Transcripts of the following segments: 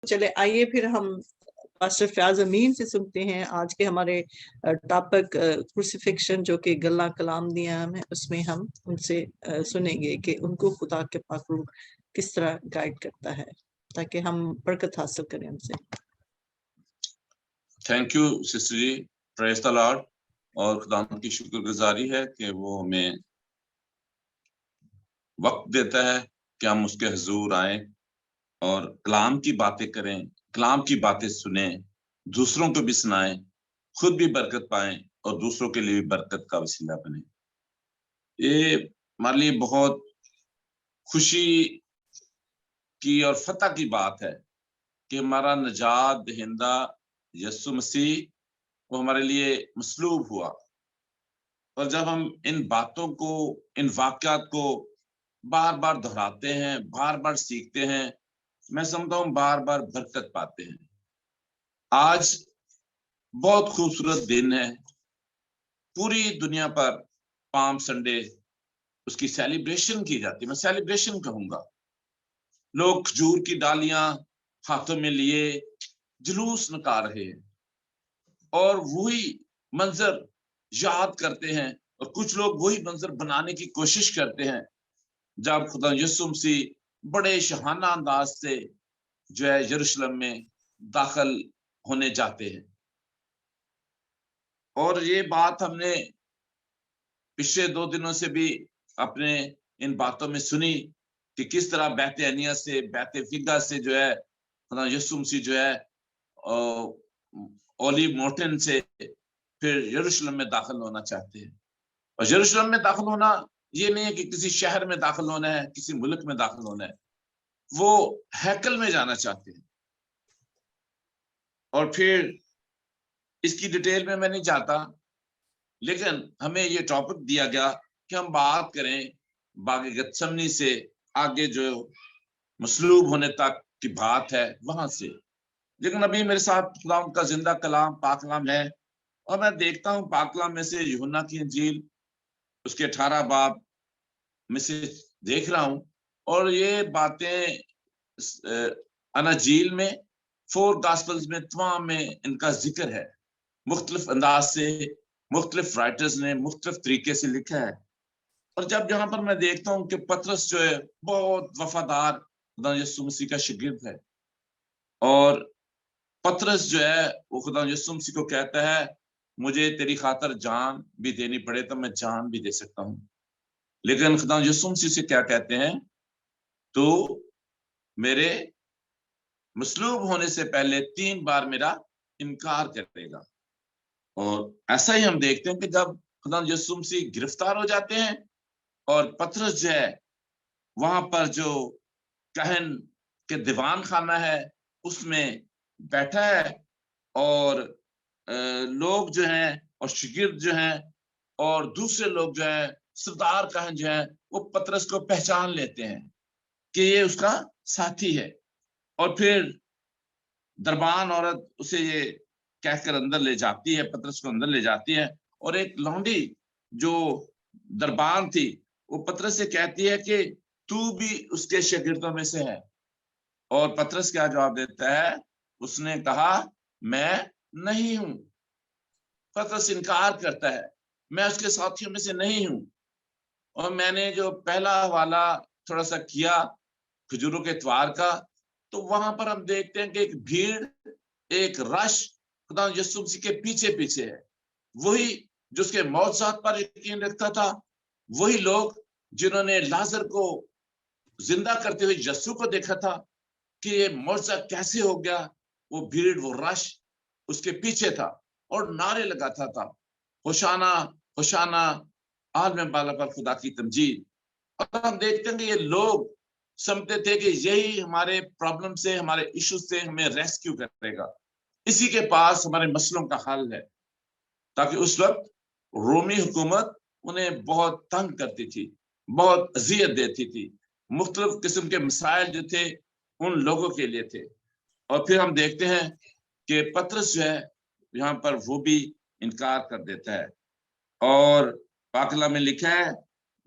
چلے آئیے پھر ہم پاسٹر فیاض امین سے سنتے ہیں آج کے ہمارے ٹاپک کروسیفکشن جو کہ گلا کلام دیا ہے، اس میں ہم ان سے سنیں گے کہ ان کو خدا کے پاک روح کس طرح گائیڈ کرتا ہے تاکہ ہم برکت حاصل کریں ان سے۔ Thank you sister ji, praise the Lord. اور خدا کی شکر گزاری ہے کہ وہ ہمیں وقت دیتا ہے کہ ہم اس کے حضور آئیں اور کلام کی باتیں کریں، کلام کی باتیں سنیں، دوسروں کو بھی سنائیں، خود بھی برکت پائیں اور دوسروں کے لیے بھی برکت کا وسیلہ بنیں۔ یہ ہمارے لیے بہت خوشی کی اور فتح کی بات ہے کہ ہمارا نجات دہندہ یسوع مسیح وہ ہمارے لیے مصلوب ہوا، اور جب ہم ان باتوں کو، ان واقعات کو بار بار دہراتے ہیں، بار بار سیکھتے ہیں، میں سمجھتا ہوں بار بار برکت پاتے ہیں۔ آج بہت خوبصورت دن ہے، پوری دنیا پر پام سنڈے اس کی سیلیبریشن کی جاتی ہے، میں سیلیبریشن کہوں گا۔ لوگ کھجور کی ڈالیاں ہاتھوں میں لیے جلوس نکال رہے ہیں اور وہی منظر یاد کرتے ہیں، اور کچھ لوگ وہی منظر بنانے کی کوشش کرتے ہیں جب خدا یسوع مسیح بڑے شاہانہ انداز سے جو ہے یروشلم میں داخل ہونے جاتے ہیں۔ اور یہ بات ہم نے پچھلے 2 دنوں سے بھی اپنے ان باتوں میں سنی کہ کس طرح بیت عنیہ سے، بیت فگہ سے جو ہے خدا یسوع مسیح جو ہے اولیو ماؤنٹین سے پھر یروشلم میں داخل ہونا چاہتے ہیں۔ اور یروشلم میں داخل ہونا یہ نہیں ہے کہ کسی شہر میں داخل ہونا ہے، کسی ملک میں داخل ہونا ہے، وہ ہیکل میں جانا چاہتے ہیں۔ اور پھر اس کی ڈیٹیل میں نہیں جاتا، لیکن ہمیں یہ ٹاپک دیا گیا کہ ہم بات کریں باغ گتسمنی سے آگے جو مصلوب ہونے تک کی بات ہے وہاں سے۔ لیکن ابھی میرے ساتھ خدا کا زندہ کلام پاک کلام ہے، اور میں دیکھتا ہوں پاک کلام میں سے یوحنا کی انجیل اس کے 18 باب میں سے دیکھ رہا ہوں، اور یہ باتیں اناجیل میں 4 گاسپلز میں تمام میں ان کا ذکر ہے، مختلف انداز سے مختلف رائٹرز نے مختلف طریقے سے لکھا ہے۔ اور جب جہاں پر میں دیکھتا ہوں کہ پطرس جو ہے بہت وفادار خدا یسوع مسیح کا شاگرد ہے، اور پطرس جو ہے وہ خدا یسوع مسیح کو کہتا ہے مجھے تیری خاطر جان بھی دینی پڑے تو میں جان بھی دے سکتا ہوں، لیکن خدا یسوع مسیح سے کیا کہتے ہیں؟ تو میرے مصلوب ہونے سے پہلے 3 بار میرا انکار کرے گا۔ اور ایسا ہی ہم دیکھتے ہیں کہ جب خدا یسوع مسیح گرفتار ہو جاتے ہیں اور پطرس جو ہے وہاں پر جو کہن کے دیوان خانہ ہے اس میں بیٹھا ہے، اور لوگ جو ہیں اور شاگرد جو ہیں اور دوسرے لوگ جو ہیں سردار کہن جو ہیں وہ پطرس کو پہچان لیتے ہیں کہ یہ اس کا ساتھی ہے، اور پھر دربان عورت اسے یہ کہہ کر اندر لے جاتی ہے، پطرس کو اندر لے جاتی ہے، اور ایک لونڈی جو دربان تھی وہ پطرس سے کہتی ہے کہ تو بھی اس کے شاگردوں میں سے ہے، اور پطرس کیا جواب دیتا ہے؟ اس نے کہا میں نہیں ہوں۔ پطرس انکار کرتا ہے میں اس کے ساتھیوں میں سے نہیں ہوں۔ اور میں نے جو پہلا حوالہ تھوڑا سا کیا کھجوروں کے اتوار کا، تو وہاں پر ہم دیکھتے ہیں کہ ایک بھیڑ، ایک رش خدا یسوع مسیح کے پیچھے پیچھے ہے، وہی جو اس کے معجزات پر یقین رکھتا تھا، وہی لوگ جنہوں نے لازر کو زندہ کرتے ہوئے یسوع کو دیکھا تھا کہ یہ معجزہ کیسے ہو گیا، وہ بھیڑ، وہ رش اس کے پیچھے تھا اور نعرے لگاتا تھا ہوشانا ہوشانا عالم بالا پر خدا کی تمجید۔ اور ہم دیکھتے ہیں کہ یہ لوگ سمجھتے تھے کہ یہی ہمارے پرابلم سے، ہمارے ایشو سے ہمیں ریسکیو کرے گا، اسی کے پاس ہمارے مسئلوں کا حل ہے، تاکہ اس وقت رومی حکومت انہیں بہت تنگ کرتی تھی، بہت اذیت دیتی تھی، مختلف قسم کے مسائل جو تھے ان لوگوں کے لیے تھے۔ اور پھر ہم دیکھتے ہیں کہ پطرس جو ہے یہاں پر وہ بھی انکار کر دیتا ہے، اور پاک کلام میں لکھا ہے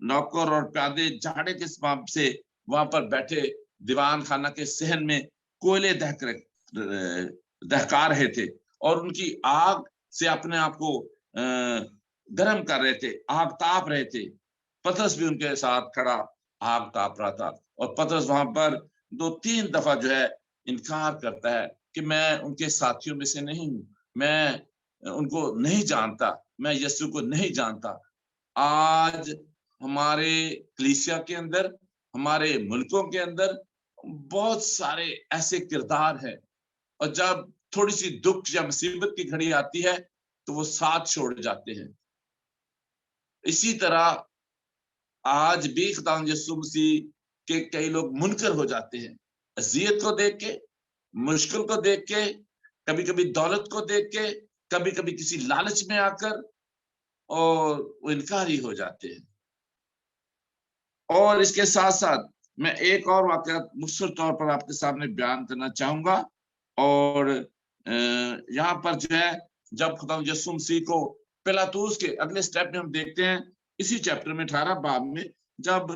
نوکر اور پیادے جھاڑے کے سبب سے وہاں پر بیٹھے دیوان خانہ کے صحن میں کوئلے دہکا رہے تھے اور ان کی آگ سے اپنے آپ کو گرم کر رہے تھے، آگ تاپ رہے تھے۔ پطرس بھی ان کے ساتھ کھڑا آگ تاپ رہا تھا، اور پطرس وہاں پر 2-3 دفعہ جو ہے انکار کرتا ہے کہ میں ان کے ساتھیوں میں سے نہیں ہوں، میں ان کو نہیں جانتا، میں یسوع کو نہیں جانتا۔ آج ہمارے کلیسیا کے اندر، ہمارے ملکوں کے اندر بہت سارے ایسے کردار ہیں، اور جب تھوڑی سی دکھ یا مصیبت کی گھڑی آتی ہے تو وہ ساتھ چھوڑ جاتے ہیں۔ اسی طرح آج بھی خدا یسوع مسیح کے کئی لوگ منکر ہو جاتے ہیں، اذیت کو دیکھ کے، مشکل کو دیکھ کے، کبھی کبھی دولت کو دیکھ کے، کبھی کبھی کسی لالچ میں آ کر، اور وہ انکاری ہو جاتے ہیں۔ اور اس کے ساتھ ساتھ میں ایک اور واقعہ مختصر طور پر آپ کے سامنے بیان کرنا چاہوں گا، اور یہاں پر جو ہے جب خدا یسوع مسیح کو پیلاطوس کے اگلے سٹیپ میں ہم دیکھتے ہیں، اسی چیپٹر میں 18 باب میں، جب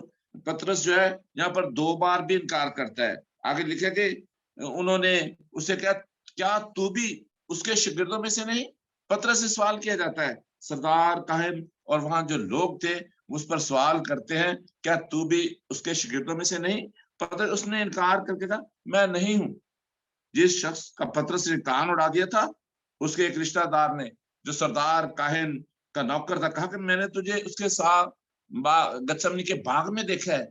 پطرس جو ہے یہاں پر 2 بار بھی انکار کرتا ہے۔ آگے لکھے کہ انہوں نے اسے کہا کیا تو بھی اس کے شاگردوں میں سے نہیں؟ پطرس سے سوال کیا جاتا ہے، سردار کاہن اور وہاں جو لوگ تھے اس پر سوال کرتے ہیں کیا تو بھی اس کے شاگردوں میں سے نہیں؟ پطرس اس نے انکار کر کے کہا میں نہیں ہوں۔ جس شخص کا پطرس نے کان اڑا دیا تھا، اس کے ایک رشتہ دار نے جو سردار کاہن کا نوکر تھا کہا کہ میں نے تجھے اس کے ساتھ گتسمنی کے باغ میں دیکھا ہے۔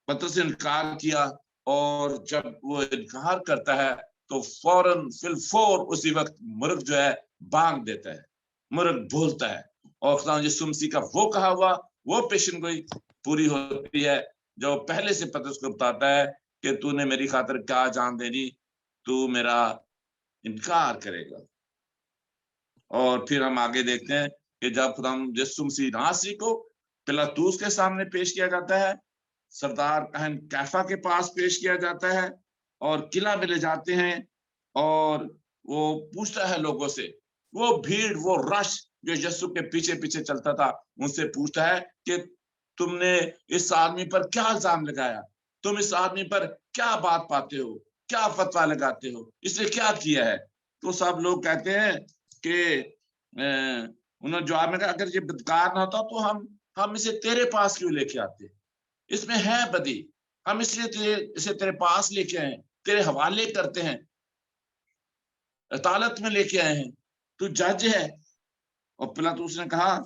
پطرس نے انکار کیا، اور جب وہ انکار کرتا ہے تو فوراً فی الفور اسی وقت مرغ جو ہے بانگ دیتا ہے، مرغ بولتا ہے، اور خدا یسوع مسیح کا وہ کہا ہوا وہ پیشن گوئی پوری ہوتی ہے جو پہلے سے پطرس کو بتاتا ہے کہ تو نے میری خاطر کیا جان دینی، تو میرا انکار کرے گا۔ اور پھر ہم آگے دیکھتے ہیں کہ جب خدا یسوع مسیح ناصری کو پیلاطوس کے سامنے پیش کیا جاتا ہے، سردار کاہن کیفا کے پاس پیش کیا جاتا ہے، اور قلعہ میں لے جاتے ہیں، اور وہ پوچھتا ہے لوگوں سے، وہ بھیڑ، وہ رش جو یسوع کے پیچھے پیچھے چلتا تھا، ان سے پوچھتا ہے کہ تم نے اس آدمی پر کیا الزام لگایا؟ تم اس آدمی پر کیا بات پاتے ہو؟ کیا فتویٰ لگاتے ہو؟ اس نے کیا کیا ہے؟ تو سب لوگ کہتے ہیں کہ انہوں نے جواب میں کہا اگر یہ بدکار نہ ہوتا تو ہم اسے تیرے پاس کیوں لے کے آتے؟ اس میں ہے بدی، ہم اس لیے اسے تیرے پاس لے کے آئے ہیں، تیرے حوالے کرتے ہیں، عدالت میں لے کے آئے ہیں، تو جج ہے۔ اور پیلاطوس نے کہا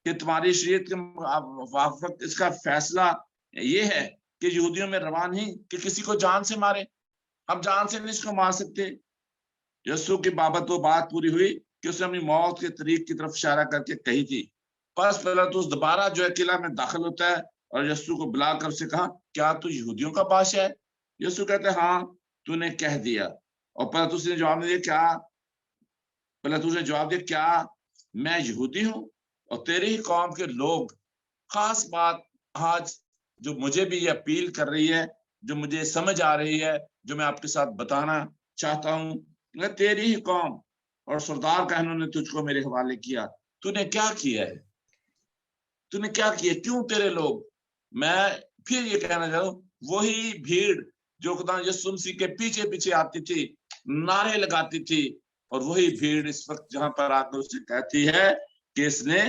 کہ تمہاری شریعت کے موافق اس کا فیصلہ یہ ہے کہ یہودیوں میں روا نہیں کہ کسی کو جان سے مارے، ہم جان سے نہیں اس کو مار سکتے۔ یسوع کی بابت وہ بات پوری ہوئی کہ اس نے اپنی موت کے طریق کی طرف اشارہ کر کے کہی تھی۔ پس پیلاطوس دوبارہ جو ہے قلعہ میں داخل ہوتا ہے اور یسوع کو بلا کر اسے کہا کیا تو یہودیوں کا بادشاہ ہے؟ یسوع کہتے ہیں ہاں تو نے کہہ دیا۔ اور پیلاطوس نے جواب دیا کیا میں یہودی ہوں اور تیری ہی قوم کے لوگ؟ خاص بات آج جو مجھے بھی یہ اپیل کر رہی ہے، جو مجھے سمجھ آ رہی ہے، جو میں آپ کے ساتھ بتانا چاہتا ہوں، تیری ہی قوم اور سردار کاہنوں نے تجھ کو میرے حوالے کیا، تو نے کیا کیا ہے؟ تو نے کیا کیا؟ کیوں تیرے لوگ؟ میں پھر یہ کہنا چاہتا ہوں، وہی بھیڑ جو خدا یسوع مسیح کے پیچھے پیچھے آتی تھی، نعرے لگاتی تھی، اور وہی بھیڑ اس وقت جہاں پر آ کر اسے کہتی ہے کہ اس نے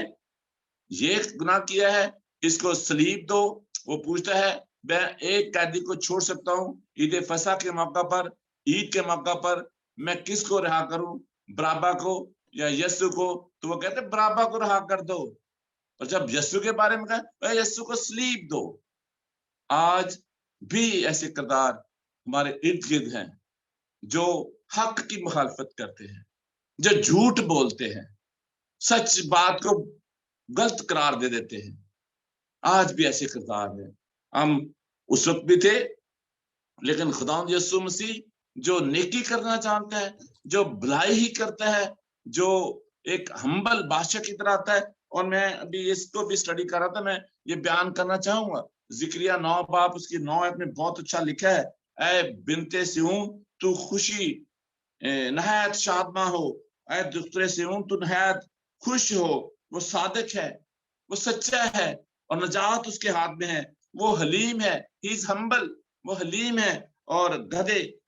یہ گناہ کیا ہے، اس کو صلیب دو۔ وہ پوچھتا ہے میں ایک قیدی کو چھوڑ سکتا ہوں عید فصح کے موقع پر، عید کے موقع پر میں کس کو رہا کروں، برابا کو یا یسوع کو؟ تو وہ کہتے برابا کو رہا کر دو۔ اور جب یسوع کے بارے میں کہا یسوع کو صلیب دو۔ آج بھی ایسے کردار ہمارے ارد گرد ہیں جو حق کی مخالفت کرتے ہیں، جو جھوٹ بولتے ہیں، سچ بات کو غلط قرار دے دیتے ہیں۔ آج بھی ایسے کردار ہیں، ہم اس وقت بھی تھے، لیکن خداوند یسوع مسیح جو نیکی کرنا چاہتا ہے، جو بھلائی ہی کرتا ہے، جو ایک ہمبل بادشاہ کی طرح آتا ہے۔ اور میں ابھی اس کو بھی سٹڈی کر رہا تھا، میں یہ بیان کرنا چاہوں گا، ذکریہ 9 باب اس کی 9 آیت میں بہت اچھا لکھا ہے، اے بنتے سیون تو خوشی نہایت شادماں ہو، اے دختر سیون تو نہایت خوش ہو۔ وہ صادق ہے، وہ سچا ہے، اور نجات اس کے ہاتھ میں ہے، وہ حلیم ہے، ہی از ہمبل، وہ حلیم ہے، اور گدھے